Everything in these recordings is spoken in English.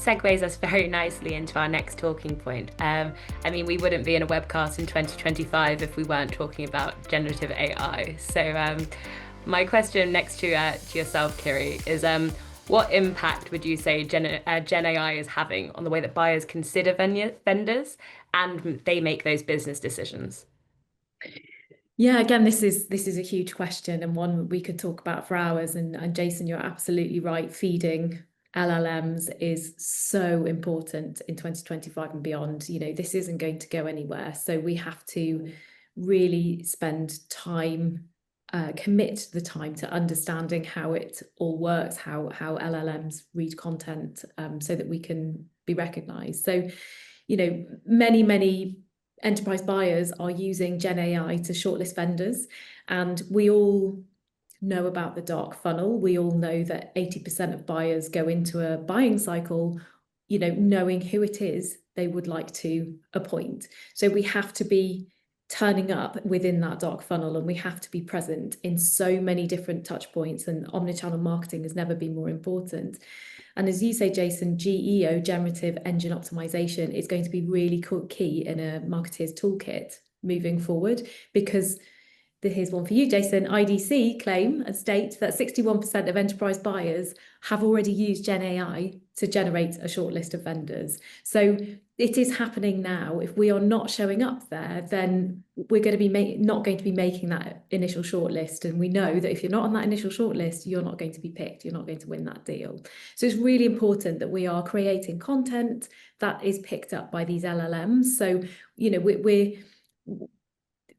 segues us very nicely into our next talking point. I mean, we wouldn't be in a webcast in 2025 if we weren't talking about generative AI. So, my question next to yourself, Kiri, is what impact would you say Gen AI is having on the way that buyers consider vendors and they make those business decisions? Yeah, again, this is a huge question and one we could talk about for hours. And Jason, you're absolutely right. Feeding LLMs is so important in 2025 and beyond. You know, this isn't going to go anywhere. So we have to really spend time, commit the time to understanding how it all works, how LLMs read content, so that we can be recognized. So, you know, many enterprise buyers are using Gen AI to shortlist vendors, and we all know about the dark funnel. We all know that 80% of buyers go into a buying cycle, you know, knowing who it is they would like to appoint. So we have to be turning up within that dark funnel, and we have to be present in so many different touch points, and omnichannel marketing has never been more important. And as you say, Jason, GEO, Generative Engine Optimization, is going to be really key in a marketeer's toolkit moving forward, because here's one for you, Jason. IDC claim and state that 61% of enterprise buyers have already used Gen AI to generate a short list of vendors. So it is happening now. If we are not showing up there, then we're going to be not going to be making that initial shortlist. And we know that if you're not on that initial shortlist, you're not going to be picked. You're not going to win that deal. So it's really important that we are creating content that is picked up by these LLMs. So, you know,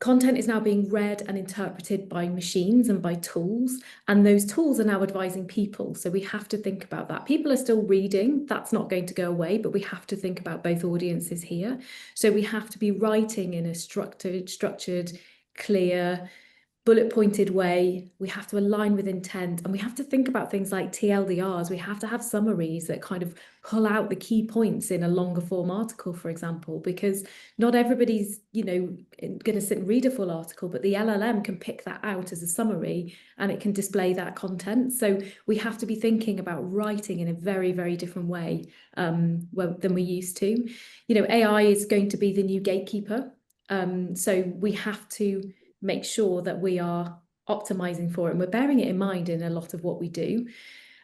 content is now being read and interpreted by machines and by tools, and those tools are now advising people. So we have to think about that. People are still reading, that's not going to go away, but we have to think about both audiences here. So we have to be writing in a structured, clear, bullet pointed way. We have to align with intent, and we have to think about things like TLDRs. We have to have summaries that kind of pull out the key points in a longer form article, for example, because not everybody's, you know, going to sit and read a full article, but the LLM can pick that out as a summary and it can display that content. So we have to be thinking about writing in a very, very different way than we used to. You know, AI is going to be the new gatekeeper. So we have to make sure that we are optimizing for it, and we're bearing it in mind in a lot of what we do.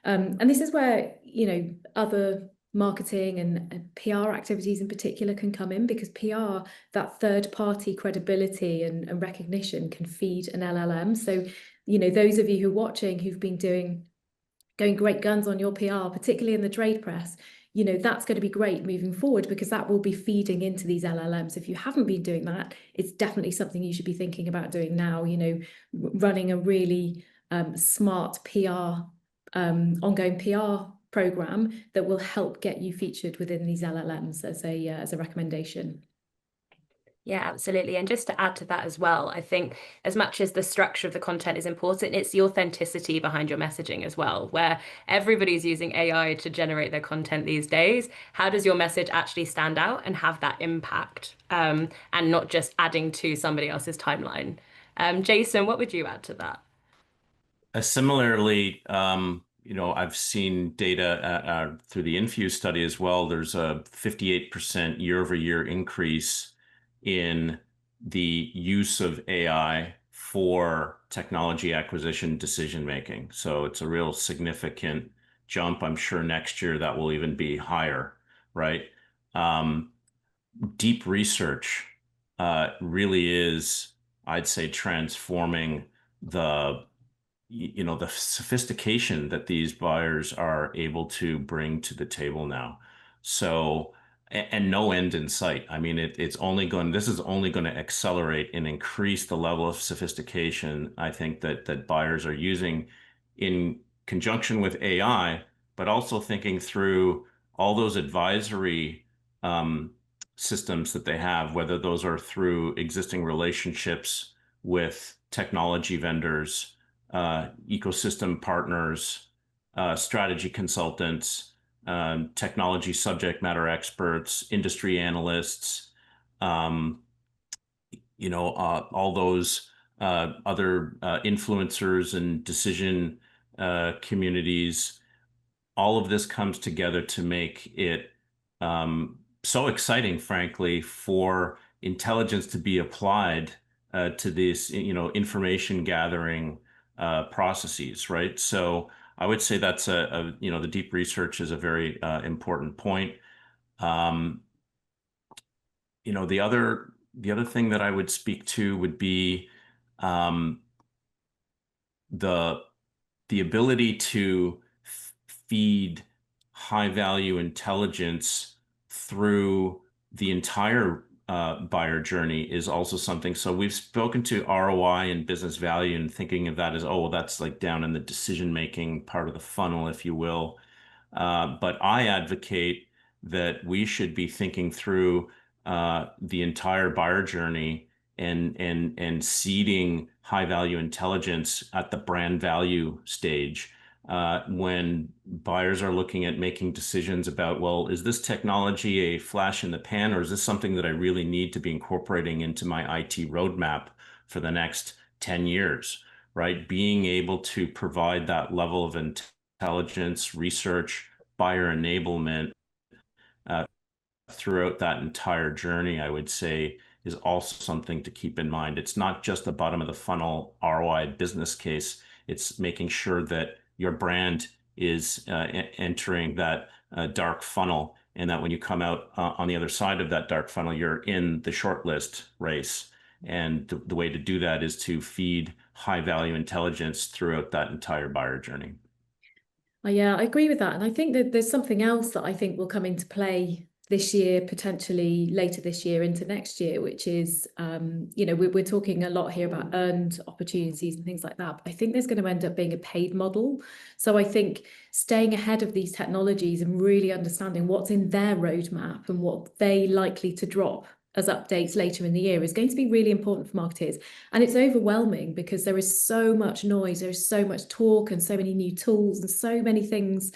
And this is where, you know, other marketing and PR activities in particular can come in, because PR, that third party credibility and recognition, can feed an LLM. So, you know, those of you who are watching who've been going great guns on your PR, particularly in the trade press, you know, that's going to be great moving forward, because that will be feeding into these LLMs. If you haven't been doing that, it's definitely something you should be thinking about doing now, you know, running a really smart PR, ongoing PR program that will help get you featured within these LLMs as a recommendation. Yeah, absolutely. And just to add to that as well, I think as much as the structure of the content is important, it's the authenticity behind your messaging as well, where everybody's using AI to generate their content these days. How does your message actually stand out and have that impact, and not just adding to somebody else's timeline? Jason, what would you add to that? Similarly, you know, I've seen data through the Infuse study as well. There's a 58% year-over-year increase in the use of AI for technology acquisition decision making. So it's a real significant jump. I'm sure next year that will even be higher, right? Deep research really is, I'd say, transforming the the sophistication that these buyers are able to bring to the table now. So, and no end in sight. I mean, this is only going to accelerate and increase the level of sophistication I think that buyers are using in conjunction with AI, but also thinking through all those advisory systems that they have, whether those are through existing relationships with technology vendors, ecosystem partners, strategy consultants, technology subject matter experts, industry analysts, all those other influencers and decision communities. all of this comes together to make it so exciting, frankly, for intelligence to be applied to these, information gathering processes, right? So I would say that's the deep research is a very important point. Um, the other thing that I would speak to would be um, the the ability to feed high value intelligence through the entire buyer journey is also something. So we've spoken to ROI and business value and thinking of that as, oh, well, that's like down in the decision making part of the funnel, if you will. But I advocate that we should be thinking through the entire buyer journey and seeding high value intelligence at the brand value stage. When buyers are looking at making decisions about, well, is this technology a flash in the pan, or is this something that I really need to be incorporating into my IT roadmap for the next 10 years, right? Being able to provide that level of intelligence, research, buyer enablement uh, throughout that entire journey, I would say, is also something to keep in mind. It's not just the bottom of the funnel ROI business case. It's making sure that your brand is entering that dark funnel, and that when you come out on the other side of that dark funnel, you're in the shortlist race. And the way to do that is to feed high value intelligence throughout that entire buyer journey. Yeah, I agree with that. And I think that there's something else that I think will come into play this year, potentially later this year into next year, which is, we're talking a lot here about earned opportunities and things like that. But I think there's going to end up being a paid model. So I think staying ahead of these technologies and really understanding what's in their roadmap and what they likely to drop as updates later in the year is going to be really important for marketers. And it's overwhelming because there is so much noise, there's so much talk and so many new tools and so many things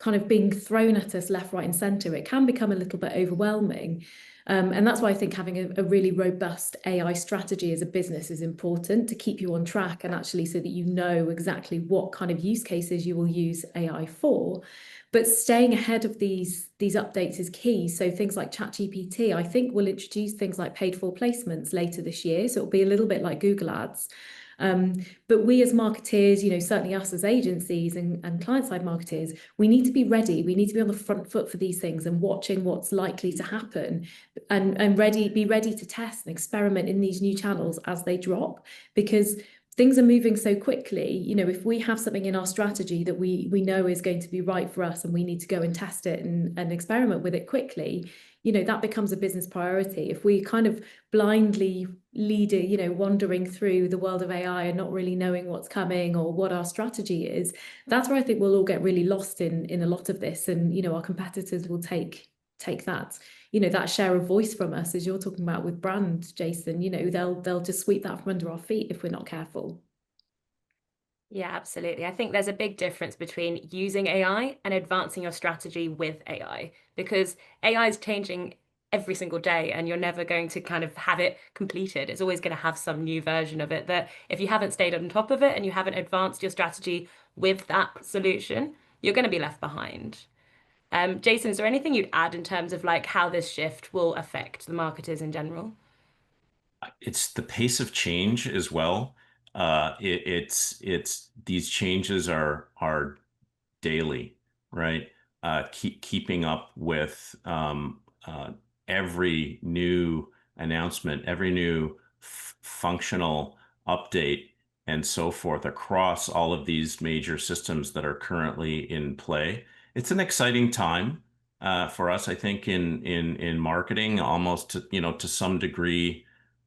kind of being thrown at us left, right, and centre. It can become a little bit overwhelming. And that's why I think having a really robust AI strategy as a business is important to keep you on track, and actually so that you know exactly what kind of use cases you will use AI for. But staying ahead of these updates is key. So things like ChatGPT, I think, will introduce things like paid for placements later this year. So it'll be a little bit like Google Ads. But we as marketeers, certainly us as agencies and client-side marketers, we need to be ready. We need to be on the front foot for these things and watching what's likely to happen, and be ready to test and experiment in these new channels as they drop, because things are moving so quickly. If we have something in our strategy that we know is going to be right for us and we need to go and test it and experiment with it quickly, that becomes a business priority. If we kind of blindly lead it, wandering through the world of AI and not really knowing what's coming or what our strategy is, that's where I think we'll all get really lost in a lot of this. And, our competitors will take that, that share of voice from us, as you're talking about with brand, Jason. They'll just sweep that from under our feet if we're not careful. Yeah, absolutely. I think there's a big difference between using AI and advancing your strategy with AI, because AI is changing every single day and you're never going to kind of have it completed. It's always going to have some new version of it that if you haven't stayed on top of it and you haven't advanced your strategy with that solution, you're going to be left behind. Jason, is there anything you'd add in terms of like how this shift will affect the marketers in general? It's the pace of change as well. It's these changes are daily, right? Keeping up with every new announcement, every new functional update, and so forth across all of these major systems that are currently in play. It's an exciting time for us, I think, in marketing, almost to some degree.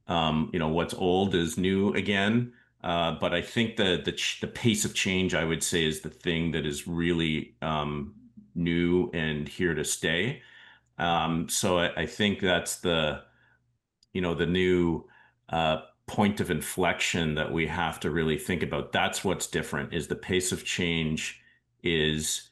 What's old is new again. But I think the pace of change, I would say, is the thing that is really new and here to stay. So I think that's the new point of inflection that we have to really think about. That's what's different, is the pace of change is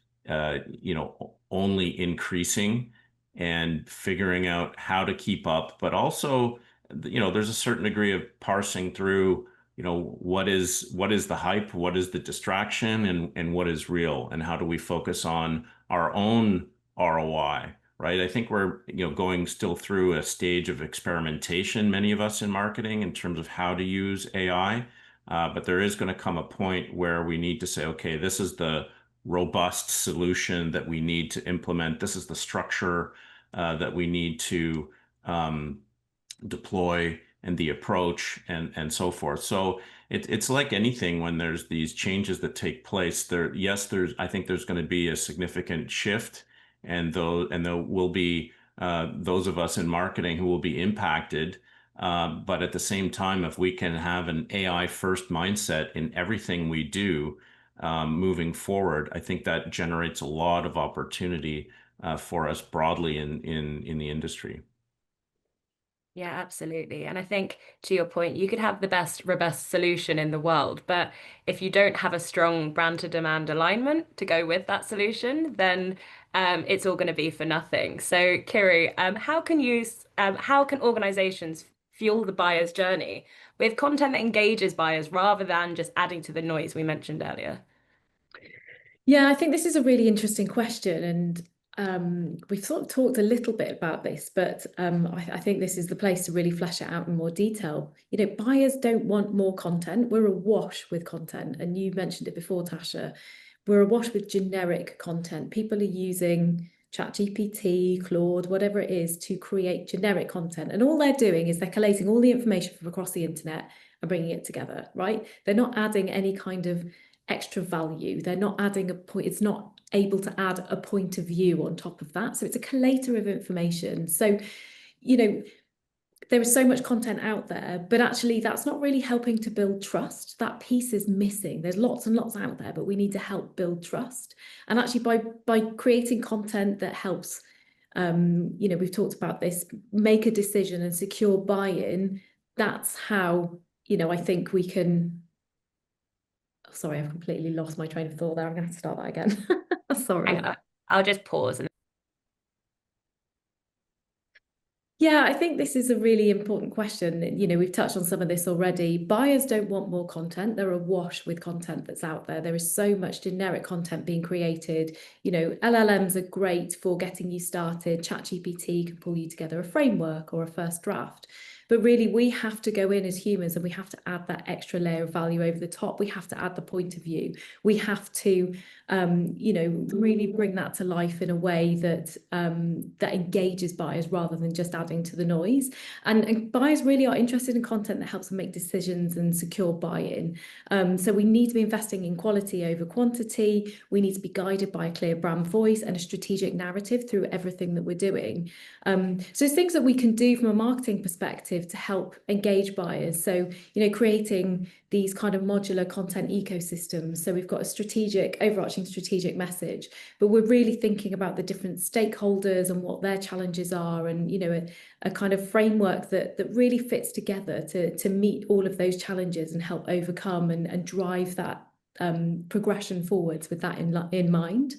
only increasing, and figuring out how to keep up, but also there's a certain degree of parsing through what is the hype, what is the distraction, and what is real, and how do we focus on our own ROI, right? I think we're going still through a stage of experimentation, many of us in marketing, in terms of how to use AI. But there is going to come a point where we need to say, okay, this is the robust solution that we need to implement. This is the structure that we need to deploy, and the approach, and so forth. So it's like anything when there's these changes that take place. I think there's going to be a significant shift, and there will be those of us in marketing who will be impacted. But at the same time, if we can have an AI first mindset in everything we do moving forward, I think that generates a lot of opportunity for us broadly in the industry. Yeah, absolutely. And I think to your point, you could have the best robust solution in the world, but if you don't have a strong brand to demand alignment to go with that solution, then it's all going to be for nothing. So, Kiri, how can organizations fuel the buyer's journey with content that engages buyers rather than just adding to the noise we mentioned earlier? Yeah, I think this is a really interesting question, and we've sort of talked a little bit about this, but I think this is the place to really flesh it out in more detail. Buyers don't want more content. We're awash with content, and you mentioned it before, Tasha. We're awash with generic content. People are using ChatGPT, Claude, whatever it is, to create generic content, and all they're doing is they're collating all the information from across the internet and bringing it together, right? They're not adding any kind of extra value. They're not adding a point. It's not able to add a point of view on top of that. So it's a collator of information. So, there is so much content out there, but actually that's not really helping to build trust. That piece is missing. There's lots and lots out there, but we need to help build trust. And actually by creating content that helps, we've talked about this, make a decision and secure buy-in, that's how, I think we can. Sorry, I've completely lost my train of thought there. I'm going to have to start that again. Sorry. Hang on, I'll just pause. Yeah, I think this is a really important question. We've touched on some of this already. Buyers don't want more content. They're awash with content that's out there. There is so much generic content being created. LLMs are great for getting you started. ChatGPT can pull you together a framework or a first draft. But really, we have to go in as humans and we have to add that extra layer of value over the top. We have to add the point of view. We have to, really bring that to life in a way that that engages buyers rather than just adding to the noise. And buyers really are interested in content that helps them make decisions and secure buy-in. So we need to be investing in quality over quantity. We need to be guided by a clear brand voice and a strategic narrative through everything that we're doing. So it's things that we can do from a marketing perspective to help engage buyers. So, creating these kind of modular content ecosystems. So we've got a overarching strategic message, but we're really thinking about the different stakeholders and what their challenges are, and, a kind of framework that really fits together to meet all of those challenges and help overcome and drive that progression forwards with that in mind.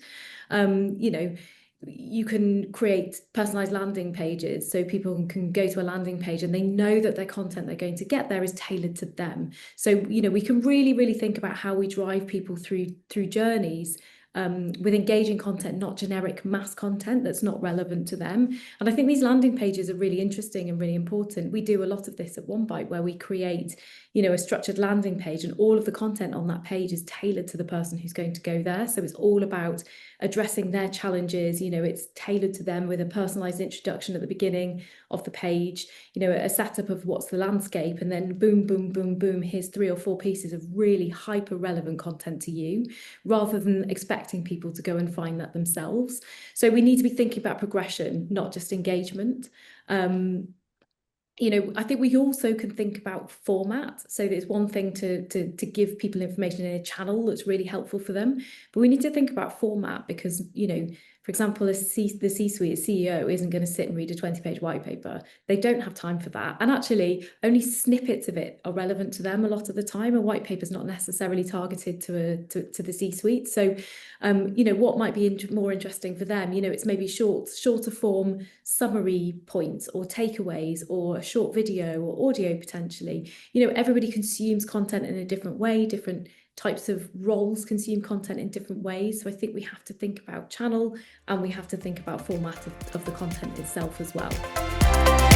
You can create personalized landing pages so people can go to a landing page and they know that their content they're going to get there is tailored to them. So, we can really, really think about how we drive people through journeys with engaging content, not generic mass content that's not relevant to them. And I think these landing pages are really interesting and really important. We do a lot of this at OneBite, where we create, a structured landing page, and all of the content on that page is tailored to the person who's going to go there. So it's all about addressing their challenges. It's tailored to them with a personalized introduction at the beginning of the page, a setup of what's the landscape, and then boom, boom, boom, boom, here's 3 or 4 pieces of really hyper relevant content to you, rather than expecting people to go and find that themselves. So we need to be thinking about progression, not just engagement. I think we also can think about format. So there's one thing to give people information in a channel that's really helpful for them, but we need to think about format, because For example, the C-suite CEO isn't going to sit and read a 20-page white paper. They don't have time for that. And actually, only snippets of it are relevant to them a lot of the time. A white paper is not necessarily targeted to the C-suite. So, what might be more interesting for them, it's maybe shorter form summary points or takeaways or a short video or audio potentially. Everybody consumes content in a different way, different types of roles consume content in different ways. So I think we have to think about channel and we have to think about format of the content itself as well.